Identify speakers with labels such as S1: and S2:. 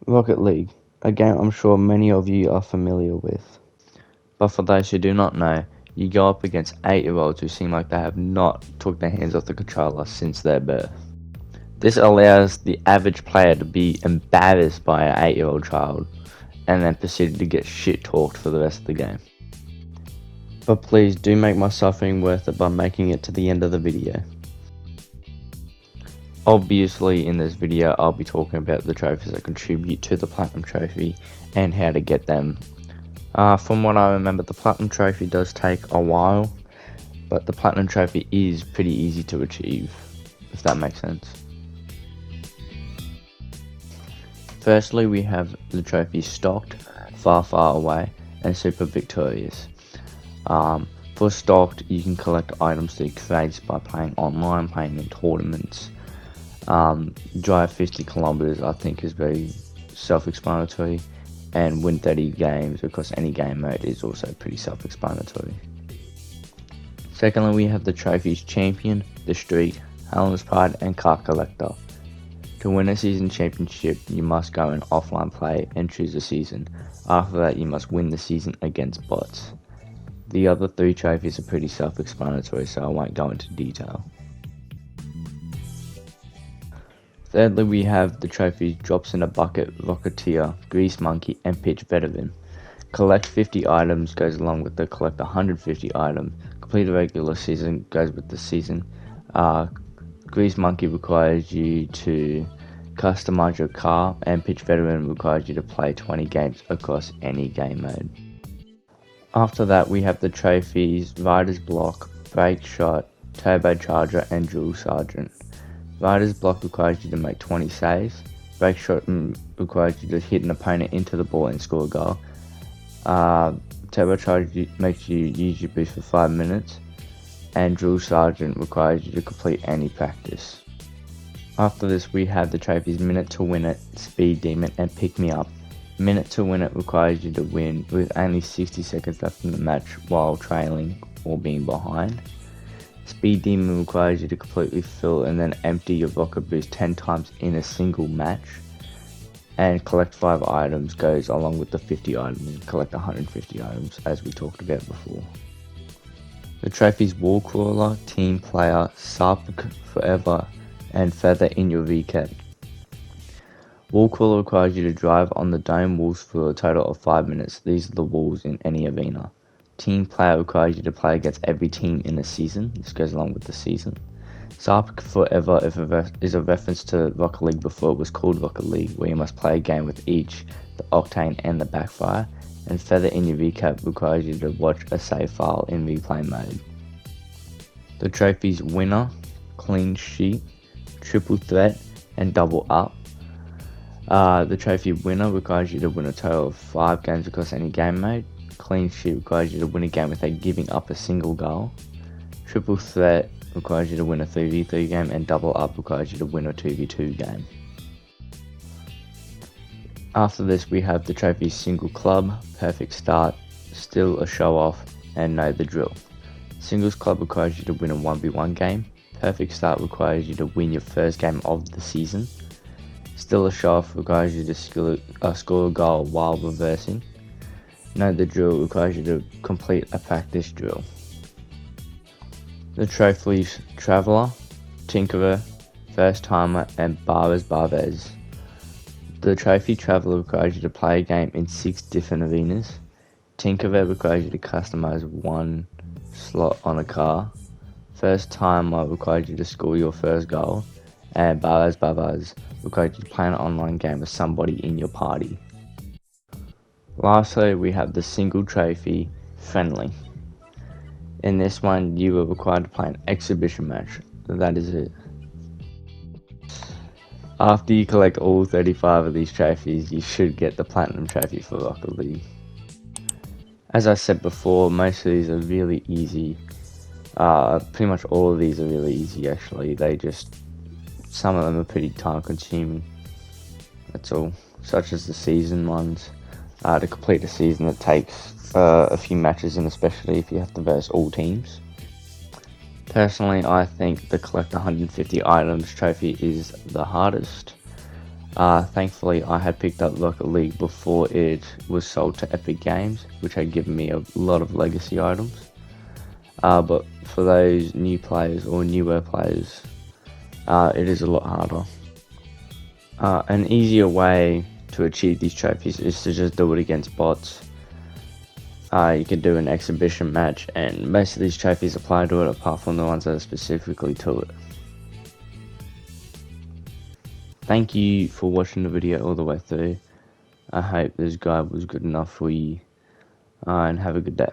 S1: Rocket League, a game I'm sure many of you are familiar with. But for those who do not know, you go up against 8-year-olds who seem like they have not took their hands off the controller since their birth. This allows the average player to be embarrassed by an 8-year-old child and then proceeded to get shit talked for the rest of the game. But please do make my suffering worth it by making it to the end of the video. Obviously in this video I'll be talking about the trophies that contribute to the Platinum Trophy and how to get them. From what I remember, the Platinum Trophy does take a while, but the Platinum Trophy is pretty easy to achieve, if that makes sense. Firstly, we have the trophies Stocked, Far Far Away, and Super Victorious. For Stocked, you can collect items through crates by playing online, playing in tournaments. Drive 50 kilometers I think is very self-explanatory, and win 30 games because any game mode is also pretty self-explanatory. Secondly, we have the trophies Champion, The Streak, Helen's Pride, and Car Collector. To win a season championship, you must go in offline play and choose a season. After that, you must win the season against bots. The other 3 trophies are pretty self-explanatory, so I won't go into detail. Thirdly, we have the trophies Drops in a Bucket, Rocketeer, Grease Monkey, and Pitch Veteran. Collect 50 items goes along with the collect 150 items. Complete a regular season goes with the season. Grease Monkey requires you to customize your car, and Pitch Veteran requires you to play 20 games across any game mode. After that, we have the trophies Rider's Block, Brake Shot, Turbocharger, and Drill Sergeant. Rider's Block requires you to make 20 saves. Brake Shot requires you to hit an opponent into the ball and score a goal. Turbocharger makes you use your boost for 5 minutes. And Drill Sergeant requires you to complete any practice. After this, we have the trophies Minute to Win It, Speed Demon, and Pick Me Up. Minute to Win It requires you to win with only 60 seconds left in the match while trailing or being behind. Speed Demon requires you to completely fill and then empty your rocket boost 10 times in a single match. And collect 5 items goes along with the 50 items, collect 150 items as we talked about before. The trophies Wall Crawler, Team Player, Sarp Forever, and Feather in Your VCAT. Wall Crawler requires you to drive on the dome walls for a total of 5 minutes. These are the walls in any arena. Team Player requires you to play against every team in a season. This goes along with the season. Sarp Forever is a reference to Rocket League before it was called Rocket League, where you must play a game with each, the Octane and the Backfire. And Feather in Your VCAP requires you to watch a save file in replay mode. The trophies Winner, Clean Sheet, Triple Threat, and Double Up. The trophy Winner requires you to win a total of 5 games across any game mode. Clean Sheet requires you to win a game without giving up a single goal. Triple Threat requires you to win a 3v3 game, and Double Up requires you to win a 2v2 game. After this, we have the trophies Single Club, Perfect Start, Still a Show Off, and Know the Drill. Singles Club requires you to win a 1v1 game. Perfect Start requires you to win your first game of the season. Still a Show Off requires you to score a goal while reversing. Know the Drill requires you to complete a practice drill. The trophies Traveller, Tinkerer, First Timer, and Barbez. The trophy Traveller requires you to play a game in 6 different arenas. Tinkerer requires you to customize 1 slot on a car. First Timer requires you to score your first goal. And Barbez requires you to play an online game with somebody in your party. Lastly, we have the single trophy Friendly. In this one, you are required to play an exhibition match. That is it. After you collect all 35 of these trophies, you should get the Platinum Trophy for Rocket League. As I said before, most of these are really easy. Pretty much all of these are really easy actually. Some of them are pretty time consuming. That's all. Such as the season ones. To complete a season it takes a few matches, and especially if you have to verse all teams. Personally, I think the collect 150 items trophy is the hardest. Thankfully, I had picked up Rocket League before it was sold to Epic Games, which had given me a lot of legacy items. But for those new players or newer players, it is a lot harder. An easier way to achieve these trophies is to just do it against bots. You can do an exhibition match, and most of these trophies apply to it apart from the ones that are specifically to it. Thank you for watching the video all the way through. I hope this guide was good enough for you, and have a good day.